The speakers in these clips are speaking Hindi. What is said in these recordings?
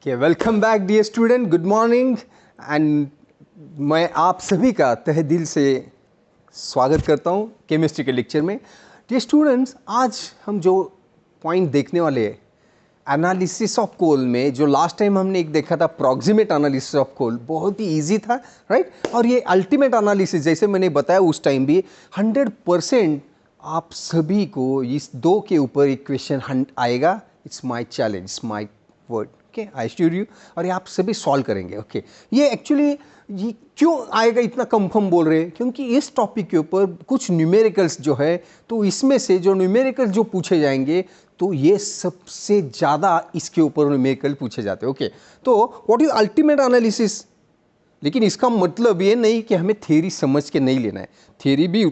Okay, welcome back dear student, good morning and मैं आप सभी का तहे दिल से स्वागत करता हूँ केमिस्ट्री के लेक्चर में। डियर स्टूडेंट्स, आज हम जो पॉइंट देखने वाले हैं एनालिसिस ऑफ कोल में, जो लास्ट टाइम हमने एक देखा था प्रॉक्सिमेट एनालिसिस ऑफ कोल, बहुत ही इजी था, राइट। और ये अल्टीमेट एनालिसिस जैसे मैंने बताया उस टाइम भी 100% आप सभी को इस दो के ऊपर एक क्वेश्चन आएगा। It's my challenge, it's my word, okay, I assure you. और ये आप सभी सॉल्व करेंगे, ओके। ये एक्चुअली ये क्यों आएगा इतना कंफर्म बोल रहे हैं, क्योंकि इस टॉपिक के ऊपर कुछ न्यूमेरिकल्स जो है, तो इसमें से जो न्यूमेरिकल जो पूछे जाएंगे तो ये सबसे ज़्यादा इसके ऊपर न्यूमेरिकल पूछे जाते हैं, ओके। तो व्हाट इज अल्टीमेट एनालिसिस, लेकिन इसका मतलब ये नहीं कि हमें थ्योरी समझ के नहीं लेना है, थ्योरी भी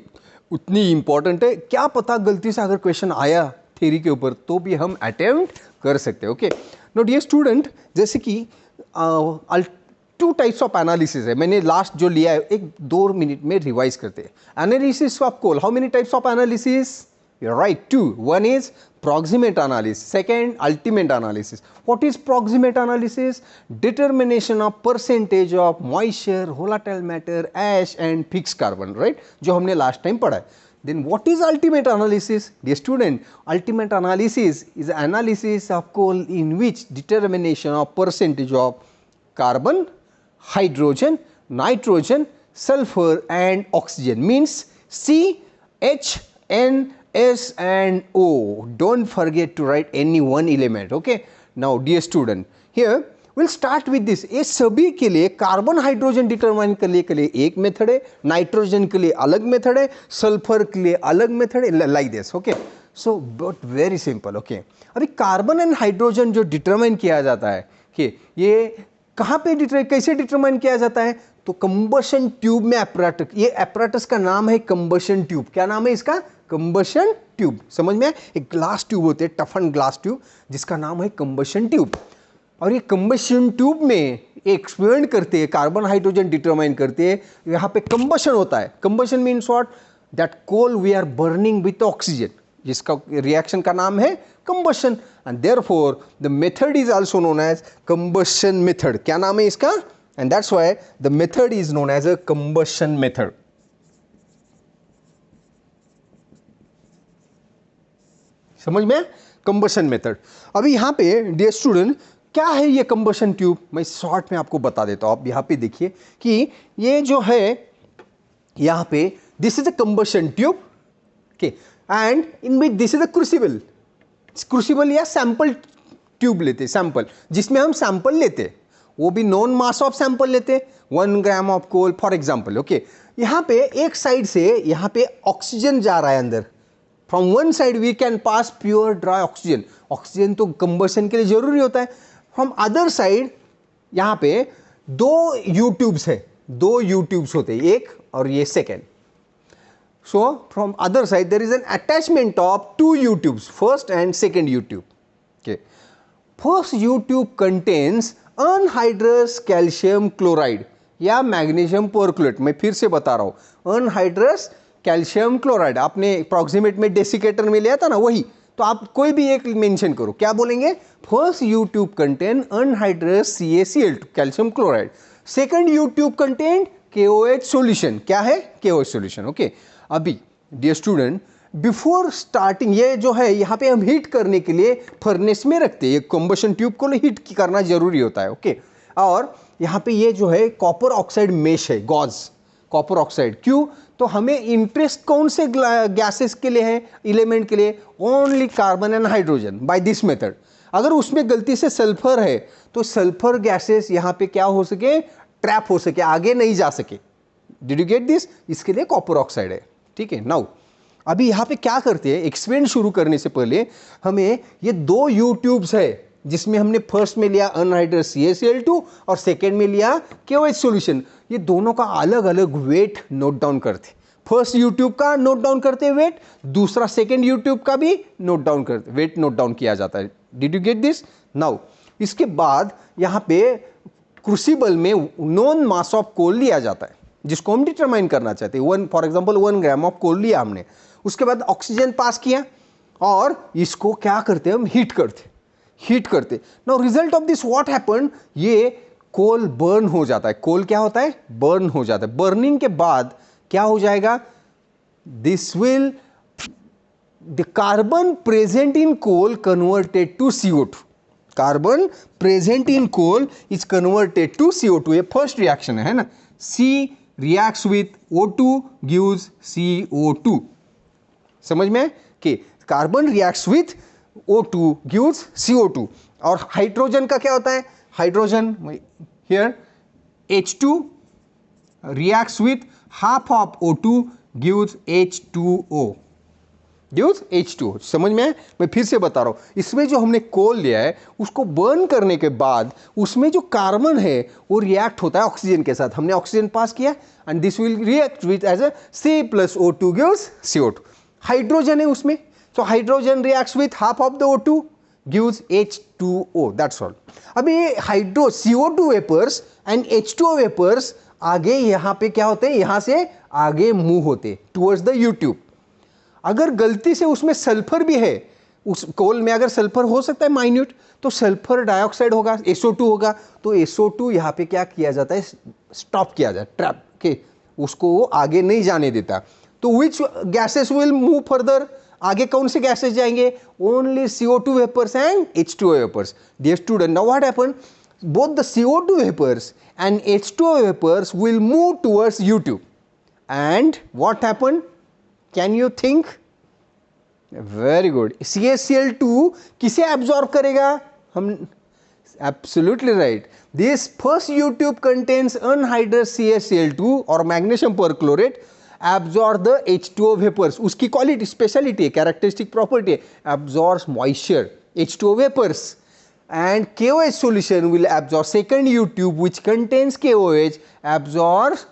उतनी इंपॉर्टेंट है। क्या पता गलती से अगर क्वेश्चन आया थ्योरी के ऊपर तो भी हम अटेम्प्ट कर सकते हैं, ओके। नो डियर स्टूडेंट, जैसे कि टू टाइप्स ऑफ एनालिसिस है, मैंने लास्ट जो लिया है एक 2 मिनट में रिवाइज करते हैं। Analysis of coal, how many types of analysis? You are right, 2. One is proximate analysis, second ultimate analysis. What is proximate analysis? Determination of percentage of moisture, volatile matter, ash and fixed carbon, right? जो हमने लास्ट टाइम पढ़ा है। Then what is ultimate analysis? Dear student, ultimate analysis is analysis of coal in which determination of percentage of carbon, hydrogen, nitrogen, sulfur and oxygen means C, H, N, S and O. Don't forget to write any one element, okay? Now dear student, here we'll start with this. ये सभी के लिए कार्बन हाइड्रोजन डिटरमाइन करने के लिए एक मेथड है, नाइट्रोजन के लिए अलग मेथड है, सल्फर के लिए अलग मेथड है, like this, okay. So but very simple, okay. अभी कार्बन एंड हाइड्रोजन जो डिटरमाइन किया जाता है कि ये कहाँ पे कैसे डिटरमाइन किया जाता है, तो कंबशन ट्यूब में एपरेटस, ये एपरेटस का नाम है कंबशन ट्यूब। क्या नाम है इसका? Combustion tube. समझ में? एक ग्लास ट्यूब होते हैं, टफन ग्लास ट्यूब, जिसका नाम है कंबशन ट्यूब। और ये कंबशन ट्यूब में एक्सपेरिमेंट करते हैं, कार्बन हाइड्रोजन डिटरमाइन करते हैं। यहाँ पे कंबशन होता है। Combustion means what? That coal we are burning with oxygen, जिसका रिएक्शन का नाम है combustion, and therefore the method is also known as combustion method. क्या नाम है इसका? And that's why the method is known as a combustion method. समझ में? Combustion method. अभी यहाँ पे डियर स्टूडेंट, क्या है ये कंबशन ट्यूब? मैं शॉर्ट में आपको बता देता हूँ। आप यहाँ पे देखिए कि ये जो है यहाँ पे this is a combustion tube, okay, and in which this is a crucible. Crucible या सैंपल ट्यूब लेते, सैंपल जिसमें हम सैंपल लेते, वो भी नॉन मास ऑफ सैंपल लेते, 1 gram of coal for example, okay. यहाँ पे एक साइड से यहाँ पे ऑक्सीजन जा रहा है अंदर। From one side we can pass pure dry oxygen, oxygen तो कंबशन के लिए जरूरी होता है। फ्रॉम अदर साइड यहाँ पे 2 यू ट्यूब्स है, 2 यू ट्यूब्स होते हैं, एक और ये second. So from other side there is an attachment of 2 U tubes, first and second U tube, okay. First U tube contains anhydrous calcium chloride या मैग्नीशियम परक्लोरेट। मैं फिर से बता रहा हूं, अनहाइड्रस कैल्शियम क्लोराइड। आपने प्रॉक्सिमेट में डेसिकेटर में लिया था ना, वही। तो आप कोई भी एक मेंशन करो, क्या बोलेंगे? First U tube contain anhydrous CaCl2 calcium chloride, second you tube contain KOH solution. क्या है? KOH solution, okay. अभी डियर स्टूडेंट, बिफोर स्टार्टिंग ये जो है यहाँ पे हम हीट करने के लिए फर्नेस में रखते हैं, ये कंबशन ट्यूब को हीट करना जरूरी होता है, ओके। और यहाँ पे ये जो है कॉपर ऑक्साइड मेश है, गॉज कॉपर ऑक्साइड। क्यों? तो हमें इंटरेस्ट कौन से गैसेस के लिए है, एलिमेंट के लिए? Only carbon and hydrogen by this method. अगर उसमें गलती से सल्फर है तो सल्फर गैसेस यहाँ पे क्या हो सके? ट्रैप हो सके, आगे नहीं जा सके। Did you get this? इसके लिए कॉपर ऑक्साइड है, ठीक है। नाउ अभी यहाँ पे क्या करते हैं, एक्सपेरिमेंट शुरू करने से पहले हमें ये 2 यू ट्यूब्स है, जिसमें हमने फर्स्ट में लिया अनहाइड्रस CaCl2 और सेकेंड में लिया KOH सॉल्यूशन। ये दोनों का अलग अलग वेट नोट डाउन करते। फर्स्ट यूट्यूब का नोट डाउन करते वेट, दूसरा सेकेंड यूट्यूब का भी नोट डाउन करते, वेट नोट डाउन किया जाता है। Did you get this? Now इसके बाद यहाँ पे क्रूसिबल में नॉन मास ऑफ कोल लिया जाता है, जिसको हम डिटरमाइन करना चाहते हैं। For example 1 gram of coal लिया हमने, उसके बाद ऑक्सीजन पास किया और इसको क्या करते हैं हम? हीट करते। हीट करते। Now result of this what happen, ये कोल बर्न हो जाता है। कोल क्या होता है? बर्न हो जाता है। बर्निंग के बाद क्या हो जाएगा? This will the carbon present in coal converted to CO2। Carbon present in coal is converted to CO2। ये फर्स्ट रिएक्शन है ना। C reacts with O2 gives CO2। समझ में कि carbon reacts with O2 gives CO2। और हाइड्रोजन का क्या होता है? Hydrogen here H2 reacts with half of O2 gives H2O, gives H2O। समझ में? मैं फिर से बता रहा हूं, इसमें जो हमने कोल लिया है उसको बर्न करने के बाद उसमें जो कार्बन है वो रिएक्ट होता है ऑक्सीजन के साथ। हमने ऑक्सीजन पास किया and this will react with as a C+O2 gives CO2। Hydrogen है उसमें, so hydrogen reacts with half of the O2 gives H2O, that's all. अब ये CO2 vapours and H2O vapours आगे यहां पे क्या होते हैं? यहां से आगे मूव होते टुवर्ड्स द U-ट्यूब। अगर गलती से उसमें सल्फर भी है, उस कोल में अगर सल्फर हो सकता है माइन्यूट, तो सल्फर डाइऑक्साइड होगा, SO2 होगा। तो SO2 यहाँ पे क्या किया जाता है? स्टॉप किया जाता है, ट्रैप के, उसको वो आगे नहीं जाने देता। तो which gases will move further? आगे कौन से गैसेस जाएंगे? Only CO2 vapours and H2O vapours. Dear student, now what happen? Both the CO2 vapours and H2O vapours will move towards U-tube and what happen? Can you think? Very good. CaCl2 किसे एब्जॉर्ब करेगा? हम absolutely right. This first U-tube contains anhydrous CaCl2 और magnesium perchlorate absorb the H2O vapours. उसकी क्वालिटी, स्पेशलिटी है, कैरेक्टरिस्टिक प्रॉपर्टी है, absorbs moisture, H2O vapours. And KOH solution will absorb second U-ट्यूब which contains KOH absorbs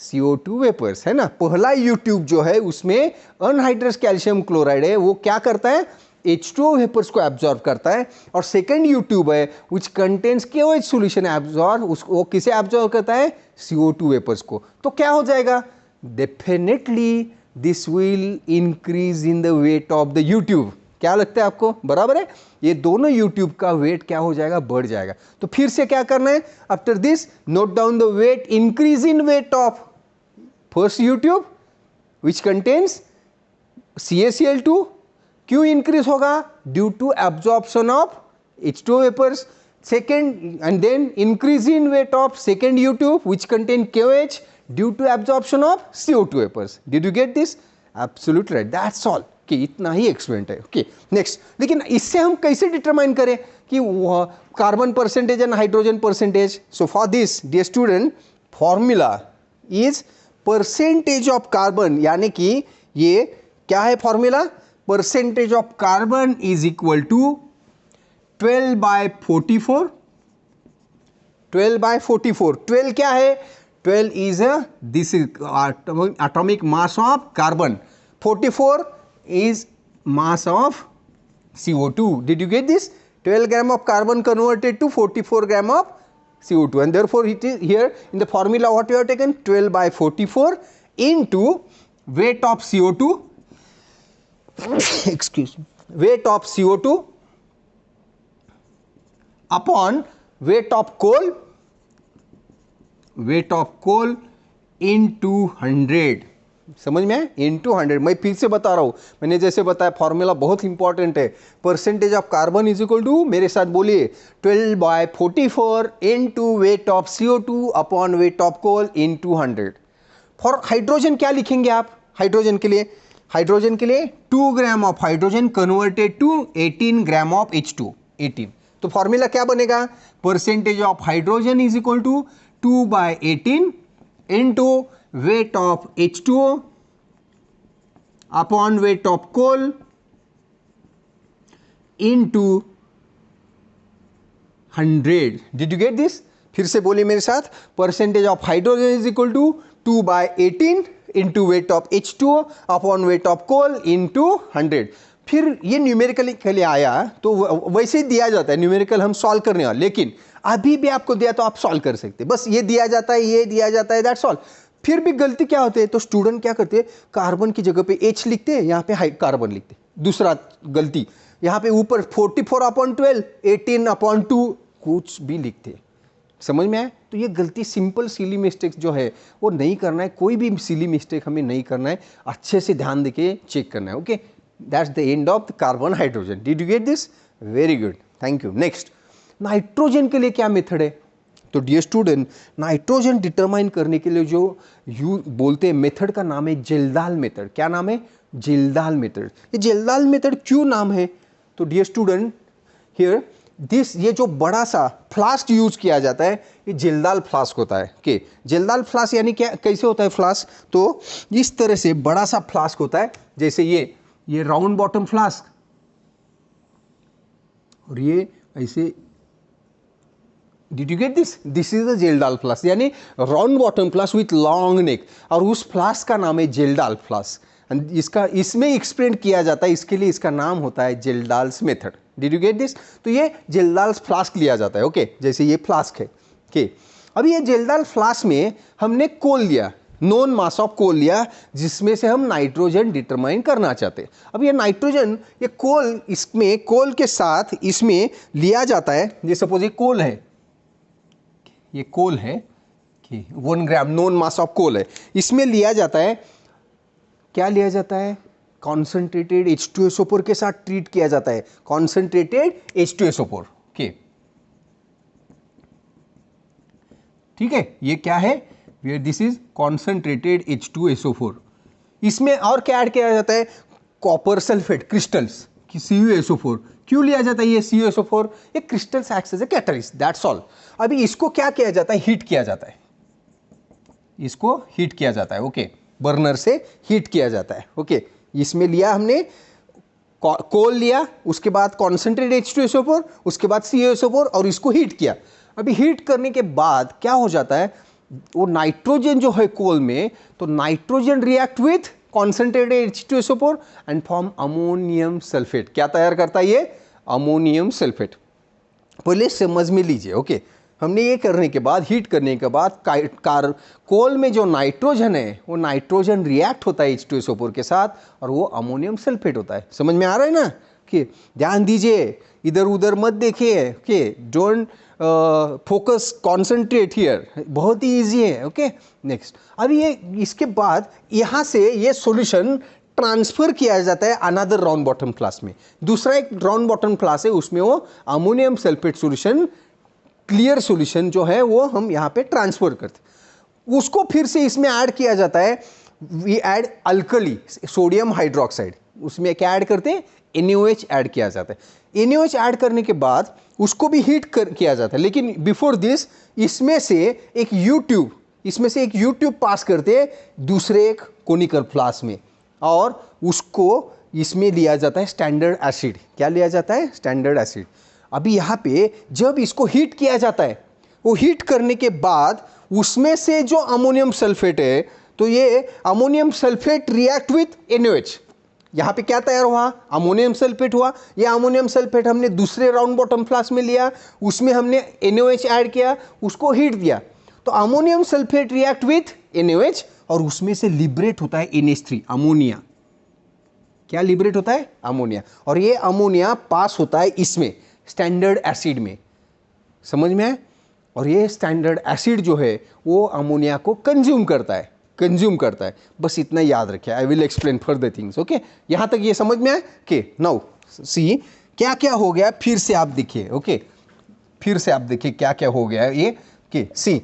CO2 vapours, है ना। पहला U-ट्यूब जो है उसमें अनहाइड्रस कैल्शियम क्लोराइड है, वो क्या करता है? H2O वेपर्स को एब्जॉर्ब करता है। और सेकंड U-ट्यूब है which contains KOH solution absorb, उसको किसे एब्जॉर्ब करता है? CO2 वेपर्स को। तो क्या हो जाएगा? Definitely this will increase in the weight of the U-tube. क्या लगता है आपको? बराबर है। ये दोनों U-ट्यूब का वेट क्या हो जाएगा? बढ़ जाएगा। तो फिर से क्या करना है? After this note down the weight, increase in weight of first U-tube which contains CaCl2। क्यों इंक्रीज होगा? Due to absorption of H2O vapours. Second, and then increase in weight of second U-tube which contain KOH due to absorption of CO2 vapours. Did you get this? Absolutely right, that's all. कि इतना ही एक्सपेरिमेंट है। Okay, next. लेकिन इससे हम कैसे डिटरमाइन करें कि carbon percentage and hydrogen percentage? So for this dear student, formula is percentage of carbon, यानी कि ये क्या है formula? Percentage of carbon is equal to 12/44। 12/44। 12 क्या है? 12 is this atomic mass of carbon, 44 is mass of CO2. Did you get this? 12 gram of carbon converted to 44 gram of CO2, and therefore it is here in the formula what you have taken 12/44 into weight of CO2 excuse me, weight of CO2 upon weight of coal into 100। समझ में? इनटू 100। मैं फिर से बता रहा हूं, मैंने जैसे बताया फॉर्मूला बहुत इंपॉर्टेंट है। Percentage of carbon is equal to, मेरे साथ बोलिए, 12/44 into weight of CO2 upon weight of coal into 100। For hydrogen क्या लिखेंगे आप? हाइड्रोजन के लिए 2 gram of hydrogen converted to 18 gram of H2, 18। तो फॉर्मूला क्या बनेगा? Percentage of hydrogen is equal to 2/18 into weight of H2O upon weight of coal into 100। Did you get this? फिर से बोलिए मेरे साथ, percentage of hydrogen is equal to 2/18 into weight of H2O upon weight of coal into 100। फिर ये न्यूमेरिकल के लिए आया तो वैसे ही दिया जाता है, न्यूमेरिकल हम सॉल्व करने वाले, लेकिन अभी भी आपको दिया तो आप सॉल्व कर सकते, बस ये दिया जाता है, ये दिया जाता है, दैट्स ऑल। फिर भी गलती क्या होती है? तो स्टूडेंट क्या करते हैं? कार्बन की जगह पे H लिखते हैं, यहाँ पे कार्बन लिखते हैं। दूसरा गलती, यहाँ पे ऊपर 44/12, 18/2 कुछ भी लिखते, समझ में आए? तो ये गलती, सिंपल सिली मिस्टेक जो है वो नहीं करना है, कोई भी सिली मिस्टेक हमें नहीं करना है, अच्छे से ध्यान देके चेक करना है। Okay, that's the end of the carbon hydrogen. Did you get this? Very good, thank you. Next, nitrogen के लिए क्या मेथड है? तो डियर स्टूडेंट, नाइट्रोजन डिटरमाइन करने के लिए जो यू बोलते हैं मेथड का नाम है जेल्दाल मेथड। क्या नाम है? जेल्दाल मेथड। ये जेल्दाल मेथड क्यों नाम है? तो डियर स्टूडेंट, हियर दिस, ये जो बड़ा सा फ्लास्क यूज किया जाता है ये जेल्दाल फ्लास्क होता है। के जेल्दाल फ्लास्क यानी क्या, कैसे होता है फ्लास्क? तो इस तरह से बड़ा सा फ्लास्क होता है, जैसे ये राउंड बॉटम फ्लास्क, और ये ऐसे। Did you get this? This is the Kjeldahl flask, यानी round bottom flask with long neck, और उस फ्लास्क का नाम है जेल्डाल फ्लास्क। इसमें एक्सप्लेन किया जाता है, इसके लिए इसका नाम होता है Kjeldahl's method. Did you get this? तो ये जेल्डाल्स फ्लास्क लिया जाता है। ओके, जैसे ये फ्लास्क है। ओके, अभी ये जेल्डाल फ्लास्क में हमने कोल लिया, नोन मास ऑफ कोल लिया, जिसमें से हम नाइट्रोजन डिटरमाइन करना चाहते हैं। अब ये नाइट्रोजन, ये कोल, इसमें कोल के साथ इसमें लिया जाता है। ये सपोज ये कोल है, ये कोल है कि 1 ग्राम नोन मास ऑफ कोल है, इसमें लिया जाता है, क्या लिया जाता है? कॉन्सेंट्रेटेड H2SO4 के साथ ट्रीट किया जाता है, कॉन्सेंट्रेटेड H2SO4 के। ठीक है, ये क्या है? Where this is concentrated H2SO4। इसमें और क्या ऐड किया जाता है? कॉपर सल्फेट क्रिस्टल्स की CuSO4। क्यों लिया जाता है ये CuSO4? ये crystals acts as a catalyst, that's all. अभी इसको क्या किया जाता है? हीट किया जाता है, इसको हीट किया जाता है। ओके, बर्नर से हीट किया जाता है। ओके, इसमें लिया हमने कोल लिया, उसके बाद कॉन्सेंट्रेट H2SO4, उसके बाद CuSO4, और इसको हीट किया। अभी हीट करने के बाद क्या हो जाता है? वो नाइट्रोजन जो है कोल में, तो nitrogen react with concentrated H2SO4 and form ammonium sulphate. क्या तैयार करता है ये? Ammonium sulphate. पहले समझ में लीजिए। ओके, हमने ये करने के बाद, हीट करने के बाद, कोल में जो नाइट्रोजन है वो नाइट्रोजन रिएक्ट होता है H2SO4 के साथ, और वो अमोनियम सल्फेट होता है। समझ में आ रहा है ना? कि ध्यान दीजिए, इधर उधर मत देखिए। Okay, don't focus, concentrate here, बहुत ही ईजी है। ओके, नेक्स्ट, अभी ये इसके बाद यहाँ से ये सॉल्यूशन ट्रांसफर किया जाता है अनदर राउंड बॉटम क्लास में। दूसरा एक राउंड बॉटम क्लास है, उसमें वो ammonium sulphate solution, clear solution जो है वो हम यहाँ पे ट्रांसफर करते, उसको फिर से इसमें ऐड किया जाता है। We add alkali sodium hydroxide, उसमें क्या ऐड करते हैं? NaOH ऐड किया जाता है। NaOH ऐड करने के बाद उसको भी हीट किया जाता है, लेकिन बिफोर दिस इसमें से एक यू ट्यूब पास करते हैं दूसरे एक कोनिकल फ्लास्क में, और उसको इसमें लिया जाता है स्टैंडर्ड एसिड। क्या लिया जाता है? Standard acid. अभी यहाँ पे जब इसको हीट किया जाता है, वो हीट करने के बाद उसमें से जो अमोनियम सल्फेट है, तो ये ammonium sulphate react with NaOH। यहाँ पे क्या तैयार हुआ? अमोनियम सल्फेट हुआ। ये अमोनियम सल्फेट हमने दूसरे राउंड बॉटम फ्लास्क में लिया, उसमें हमने NaOH ऐड किया, उसको हीट दिया, तो ammonium sulphate react with NaOH, और उसमें से लिबरेट होता है NH3, अमोनिया। क्या लिबरेट होता है? अमोनिया। और ये अमोनिया पास होता है इसमें स्टैंडर्ड एसिड में। समझ में आए? और ये स्टैंडर्ड एसिड जो है वो अमोनिया को कंज्यूम करता है। बस इतना याद रखिए। I will explain further things. Okay, यहां तक ये समझ में आए? के नाउ सी क्या क्या हो गया, फिर से आप देखिए। ओके, फिर से आप देखिए क्या क्या हो गया ये। के सी,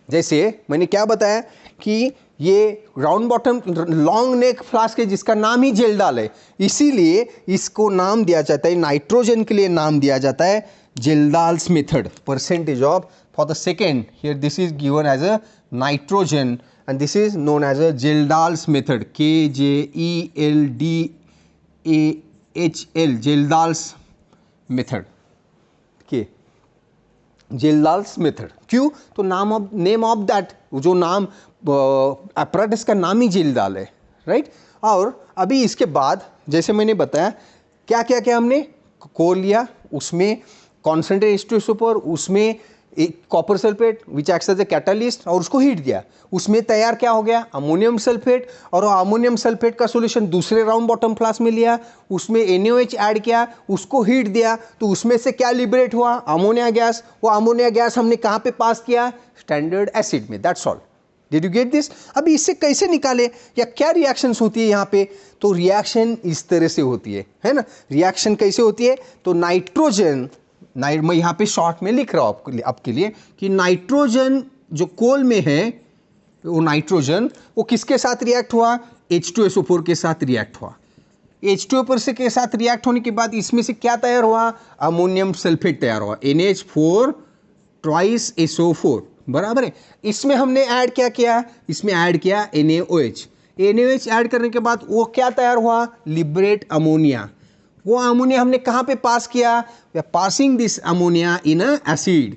जैसे मैंने क्या बताया कि ये round bottom long neck flask है, जिसका नाम ही जेल्डाल है, इसीलिए इसको नाम दिया जाता है, नाइट्रोजन के लिए नाम दिया जाता है Kjeldahl's method. Percentage of for the second, here this is given as a nitrogen and this is known as a Jeldal's method, KJELDAHL, Jeldal's method। के जेल्डाल्स मेथड क्यों? तो नेम ऑफ दैट, जो नाम अपरेटस का नाम ही जेल्डाल है, राइट। और अभी इसके बाद जैसे मैंने बताया क्या क्या क्या हमने कोल लिया, उसमें कॉन्सेंट्रेट H2SO4, उसमें एक copper sulphate which acts as a catalyst और उसको हीट दिया, उसमें तैयार क्या हो गया अमोनियम सल्फेट, और अमोनियम सल्फेट का सॉल्यूशन दूसरे राउंड बॉटम फ्लास्क में लिया, उसमें NaOH ऐड किया, उसको हीट दिया, तो उसमें से क्या लिबरेट हुआ अमोनिया गैस। वो अमोनिया गैस हमने कहाँ पे पास किया स्टैंडर्ड एसिड में। That's all. Did you get this? अभी इससे कैसे निकाले या क्या रिएक्शंस होती है यहाँ पे? तो रिएक्शन इस तरह से होती है ना। रिएक्शन कैसे होती है? तो नाइट्रोजन, मैं यहाँ पे शॉर्ट में लिख रहा हूँ आपके लिए कि नाइट्रोजन जो कोल में है, वो नाइट्रोजन वो किसके साथ रिएक्ट हुआ? H2SO4 के साथ रिएक्ट हुआ। H2SO4 के साथ रिएक्ट होने के बाद इसमें से क्या तैयार हुआ? अमोनियम सल्फेट तैयार हुआ, NH4 ट्वाइस SO4, बराबर है। इसमें हमने ऐड क्या किया? इसमें ऐड किया NaOH। NaOH ऐड करने के बाद वो क्या तैयार हुआ? Liberate ammonia. वो अमोनिया हमने कहाँ पे पास किया? We are passing this ammonia in a acid,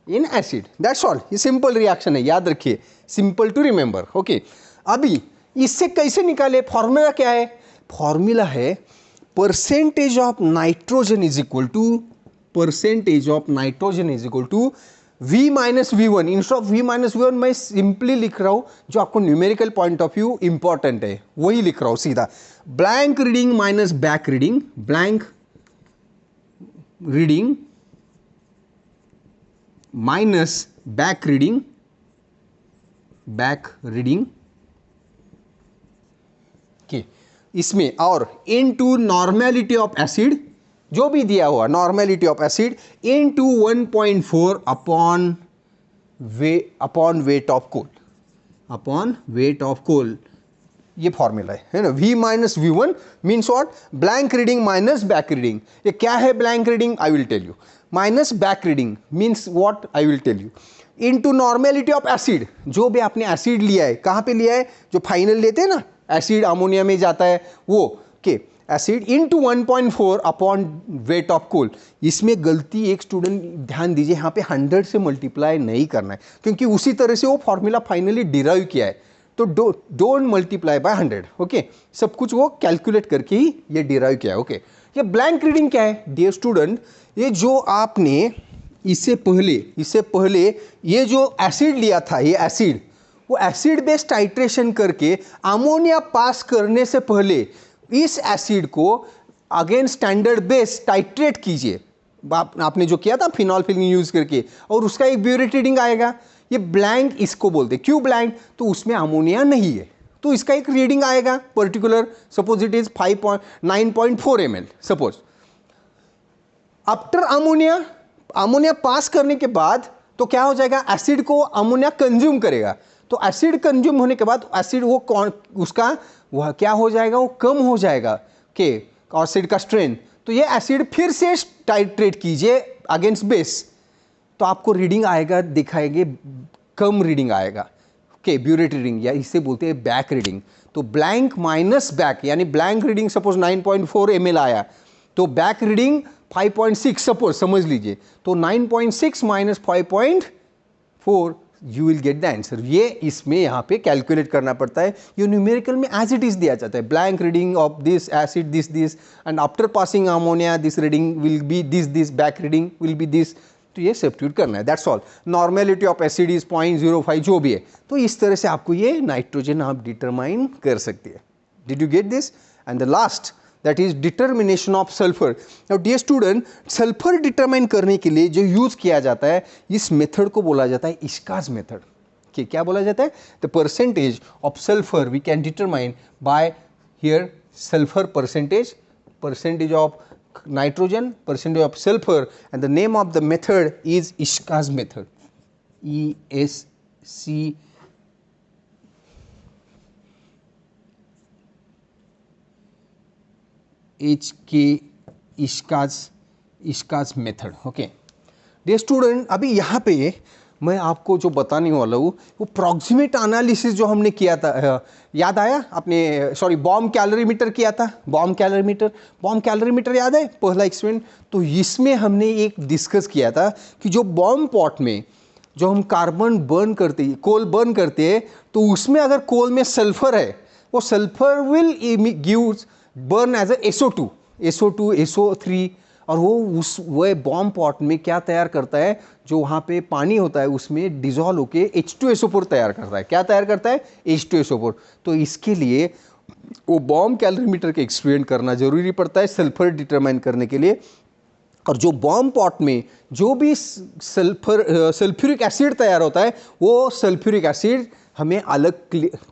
in acid. That's all. ये सिंपल रिएक्शन है, याद रखिए, सिंपल टू रिमेंबर। ओके, अभी इससे कैसे निकाले? फॉर्मूला क्या है? फॉर्मूला है percentage of nitrogen is equal to, percentage of nitrogen is equal to V minus V1। Instead of V minus V1 मैं सिंपली लिख रहा हूं, जो आपको numerical point of view important है वही लिख रहा हूं सीधा। Blank reading minus back reading, blank reading minus back reading, back reading के इसमें, और इनटू नॉर्मेलिटी ऑफ एसिड, जो भी दिया हुआ normality of acid, into 1.4 upon weight of coal, upon weight of coal. ये फॉर्मूला है ना। V minus V1 means what? Blank reading minus back reading. ये क्या है blank reading? I will tell you. Minus back reading means what? I will tell you. Into normality of acid, जो भी आपने एसिड लिया है, कहाँ पे लिया है? जो फाइनल लेते हैं ना, एसिड अमोनिया में जाता है वो के acid, into 1.4 upon weight of coal. इसमें गलती एक स्टूडेंट ध्यान दीजिए, यहाँ पे 100 से मल्टीप्लाई नहीं करना है, क्योंकि उसी तरह से वो फॉर्मूला फाइनली डिराइव किया है। तो डोंट मल्टीप्लाई बाय 100। ओके, सब कुछ वो कैलकुलेट करके ही ये डिराइव किया है। ओके, ये ब्लैंक रीडिंग क्या है डियर स्टूडेंट? ये जो आपने इससे पहले ये जो एसिड लिया था, ये एसिड, वो एसिड बेस्ड टाइट्रेशन करके अमोनिया पास करने से पहले इस एसिड को अगेन स्टैंडर्ड बेस टाइट्रेट कीजिए। आपने जो किया था फिनॉल्फिनिन यूज करके, और उसका एक ब्यूरेट रीडिंग आएगा। ये ब्लैंक इसको बोलते हैं। क्यों ब्लैंक? तो उसमें अमोनिया नहीं है, तो इसका एक रीडिंग आएगा particular. Suppose it is 9.4 ml। Suppose after ammonia pass करने के बाद तो क्या हो जाएगा? एसिड को अमोनिया कंज्यूम करेगा। तो एसिड कंज्यूम होने के बाद एसिड उसका वह क्या हो जाएगा? वो कम हो जाएगा के एसिड का स्ट्रेंथ। तो ये एसिड फिर से टाइट्रेट कीजिए अगेंस्ट बेस, तो आपको रीडिंग आएगा, दिखाएंगे कम रीडिंग आएगा के ब्यूरेट रीडिंग, या इसे बोलते हैं बैक रीडिंग। तो ब्लैंक माइनस बैक, यानी ब्लैंक रीडिंग सपोज 9.4 ml आया, तो बैक रीडिंग 5.6 सपोज समझ लीजिए। तो 9.6 minus 5.4 you will get the answer. ये इसमें यहाँ पे कैलकुलेट करना पड़ता है। ये न्यूमेरिकल में एज इट इज दिया जाता है, blank reading of this acid this and after passing ammonia this reading will be this back reading will be this. तो ये सब्स्टिट्यूट करना है, that's all. Normality of acid is 0.05 जो भी है। तो इस तरह से आपको ये नाइट्रोजन आप डिटरमाइन कर सकते हैं। Did you get this? And the last that is determination of sulphur. Now dear student, sulphur determine करने के लिए जो यूज किया जाता है, इस मेथड को बोला जाता है इश्काज मेथड। कि क्या बोला जाता है? The percentage of sulphur we can determine by here sulphur percentage of nitrogen, percentage of sulfur, and the name of the method is Ishka's method. ESC HK Ishka's method. Okay. Dear student, अभी यहाँ पे मैं आपको जो बताने वाला हूँ वो प्रॉक्सिमेट एनालिसिस जो हमने किया था, याद आया आपने? सॉरी, बॉम्ब कैलोरीमीटर किया था। बॉम्ब कैलोरीमीटर याद है पहला एक्सपेरिमेंट? तो इसमें हमने एक डिस्कस किया था कि जो बॉम्ब पॉट में जो हम कार्बन बर्न करते हैं, कोल बर्न करते हैं, तो उसमें अगर कोल में सल्फर है, वो sulphur will give burn as a SO2, SO3, और वो उस वह बॉम्ब पॉट में क्या तैयार करता है, जो वहाँ पे पानी होता है उसमें डिजॉल्व होके H2SO4 तैयार करता है। क्या तैयार करता है? H2SO4। तो इसके लिए वो बॉम्ब कैलोरीमीटर के एक्सपेरिमेंट करना जरूरी पड़ता है सल्फर डिटरमाइन करने के लिए। और जो बॉम्ब पॉट में जो भी सल्फ्यूरिक एसिड तैयार होता है, वो सल्फ्यूरिक एसिड हमें अलग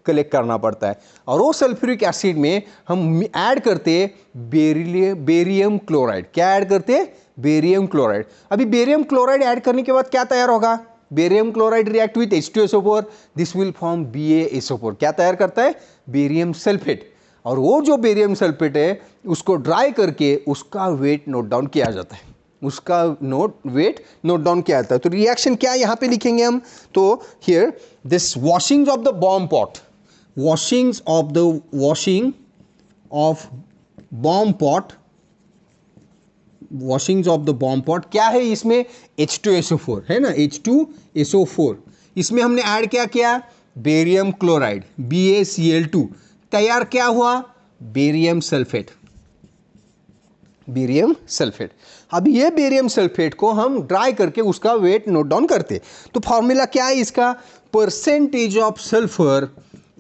कलेक्ट करना पड़ता है, और वो सल्फ्यूरिक एसिड में हम ऐड करते बेरियम क्लोराइड। क्या ऐड करते? Barium chloride. अभी बेरियम क्लोराइड ऐड करने के बाद क्या तैयार होगा? Barium chloride react with H2SO4, this will form BaSO4। क्या तैयार करता है? Barium sulphate. और वो जो बेरियम सल्फेट है उसको ड्राई करके उसका वेट नोट डाउन किया जाता है, उसका वेट नोट डाउन किया जाता है। तो रिएक्शन क्या यहाँ पे लिखेंगे हम? तो here this washings of the bomb pot, washing of bomb pot, washings of the bomb pot क्या है इसमें? H2SO4 है ना, H2SO4। इसमें हमने ऐड क्या किया? Barium chloride, BaCl2। तैयार क्या हुआ? Barium sulphate, barium sulphate. अब ये बेरियम सल्फेट को हम ड्राई करके उसका वेट नोट डाउन करते। तो फॉर्मूला क्या है इसका? Percentage of sulphur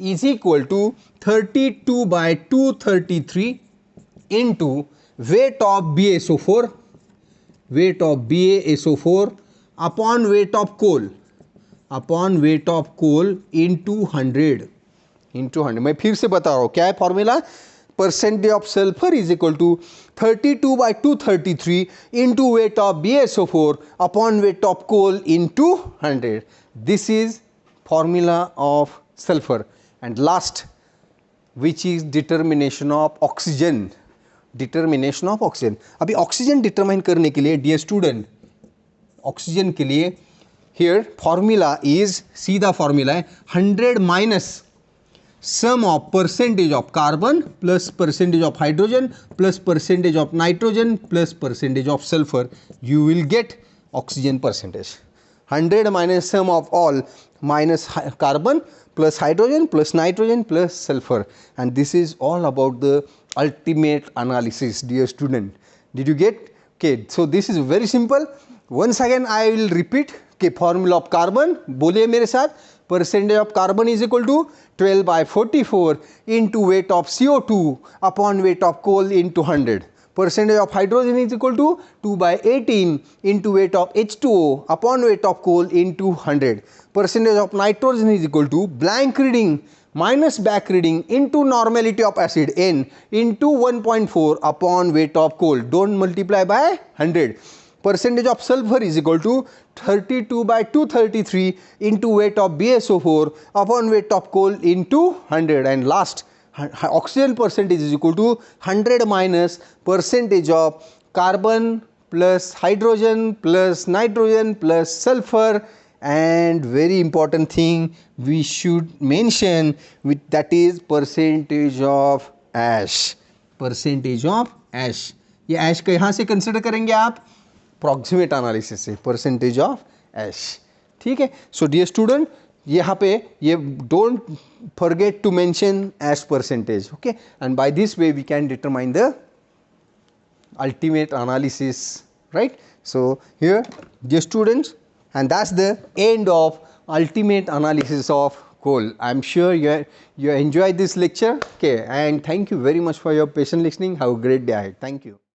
is equal to 32/233 into weight of BaSO4, weight of BaSO4 upon weight of coal, upon weight of coal into 100, into 100। मैं फिर से बता रहा हूँ क्या है formula? Percentage of sulphur is equal to 32/233 into weight of BaSO4 upon weight of coal into 100। This is formula of sulphur. And last, which is determination of oxygen, determination of oxygen. अभी ऑक्सीजन डिटरमाइन करने के लिए डियर स्टूडेंट, ऑक्सीजन के लिए हियर फॉर्मूला इज, सीधा फॉर्मूला है 100 minus sum of percentage of carbon plus percentage of hydrogen plus percentage of nitrogen plus percentage of sulfur, you will get oxygen percentage. 100 minus sum of all minus carbon plus hydrogen plus nitrogen plus sulfur, and this is all about the ultimate analysis, dear student. Did you get? Okay, so this is very simple. Once again I will repeat के फॉर्मूला ऑफ कार्बन बोलिए मेरे साथ। Percentage of carbon is equal to 12/44 into weight of CO2 upon weight of coal into 100। Percentage of hydrogen is equal to 2/18 into weight of H2O upon weight of coal into 100। Percentage of nitrogen is equal to blank reading minus back reading into normality of acid N into 1.4 upon weight of coal, don't multiply by 100। Percentage of sulfur is equal to 32/233 into weight of BaSO4 upon weight of coal into 100. And last, oxygen percentage is equal to 100 minus percentage of carbon plus hydrogen plus nitrogen plus sulfur, and very important thing we should mention with that is percentage of ash, percentage of ash। ये ash को यहाँ से कंसिडर करेंगे आप प्रॉक्सिमेट एनालिसिस से, परसेंटेज ऑफ एश। ठीक है। सो डियर स्टूडेंट, यहाँ पे ये don't forget to mention ash percentage, okay, and by this way we can determine the ultimate analysis, right? So here, dear students, and that's the end of ultimate analysis of coal. I'm sure you enjoyed this lecture, okay, and thank you very much for your patient listening. Have a great day ahead. Thank you.